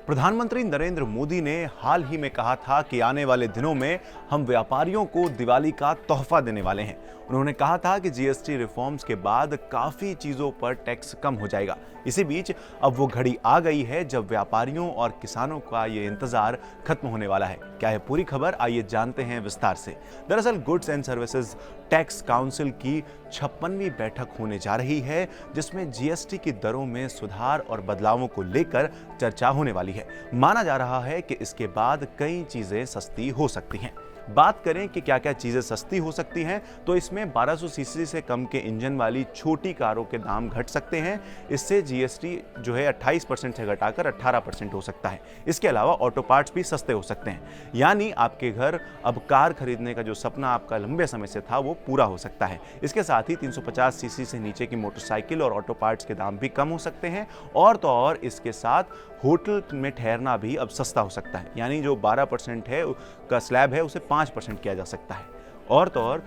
प्रधानमंत्री नरेंद्र मोदी ने हाल ही में कहा था कि आने वाले दिनों में हम व्यापारियों को दिवाली का तोहफा देने वाले हैं। उन्होंने कहा था कि जीएसटी रिफॉर्म्स के बाद काफी चीजों पर टैक्स कम हो जाएगा। इसी बीच अब वो घड़ी आ गई है जब व्यापारियों और किसानों का ये इंतजार खत्म होने वाला है। क्या है पूरी खबर, आइए जानते हैं विस्तार से। दरअसल goods and services tax council की 56वीं बैठक होने जा रही है, जिसमें जीएसटी की दरों में सुधार और बदलावों को लेकर चर्चा होने वाली है। माना जा रहा है कि इसके बाद कई चीजें सस्ती हो सकती हैं। बात करें कि क्या क्या चीजें सस्ती हो सकती हैं, तो इसमें 1200 सीसी से कम के इंजन वाली छोटी कारों के दाम घट सकते हैं। इससे जीएसटी जो है 28% से घटाकर 18% हो सकता है। इसके अलावा ऑटो पार्ट्स भी सस्ते हो सकते हैं, यानी आपके घर अब कार खरीदने का जो सपना आपका लंबे समय से था वो पूरा हो सकता है। इसके साथ ही 350 सीसी से नीचे की मोटरसाइकिल और ऑटो पार्ट्स के दाम भी कम हो सकते हैं। और तो और इसके साथ होटल में ठहरना भी अब सस्ता हो सकता है, यानी जो 12% है का स्लैब है उसे 5% किया जा सकता है। और तो और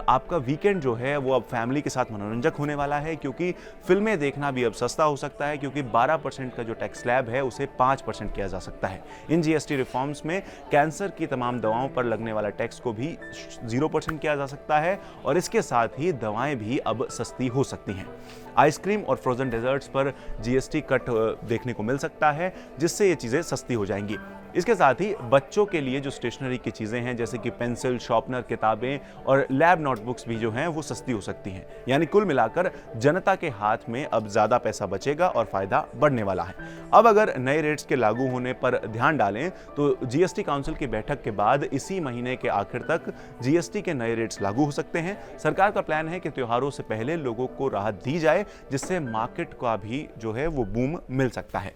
आपका वीकेंड जो है वो अब फैमिली के साथ मनोरंजक होने वाला है, क्योंकि फिल्में देखना भी अब सस्ता हो सकता है, क्योंकि 12% का जो टैक्स स्लैब है उसे 5% किया जा सकता है। इन जीएसटी रिफॉर्म्स में कैंसर की तमाम दवाओं पर लगने वाला टैक्स को भी 0% किया जा सकता है, और इसके साथ ही दवाएं भी अब सस्ती हो सकती हैं। आइसक्रीम और फ्रोजन डेजर्ट्स पर जीएसटी कट देखने को मिल सकता है, जिससे ये चीज़ें सस्ती हो जाएंगी। इसके साथ ही बच्चों के लिए जो स्टेशनरी की चीज़ें हैं, जैसे कि पेंसिल, शॉर्पनर, किताबें और लैब नोटबुक्स भी जो हैं वो सस्ती हो सकती हैं। यानी कुल मिलाकर जनता के हाथ में अब ज़्यादा पैसा बचेगा और फायदा बढ़ने वाला है। अब अगर नए रेट्स के लागू होने पर ध्यान डालें तो जीएसटी काउंसिल की बैठक के बाद इसी महीने के आखिर तक जीएसटी के नए रेट्स लागू हो सकते हैं। सरकार का प्लान है कि त्योहारों से पहले लोगों को राहत दी जाए, जिससे मार्केट का भी जो है वो बूम मिल सकता है।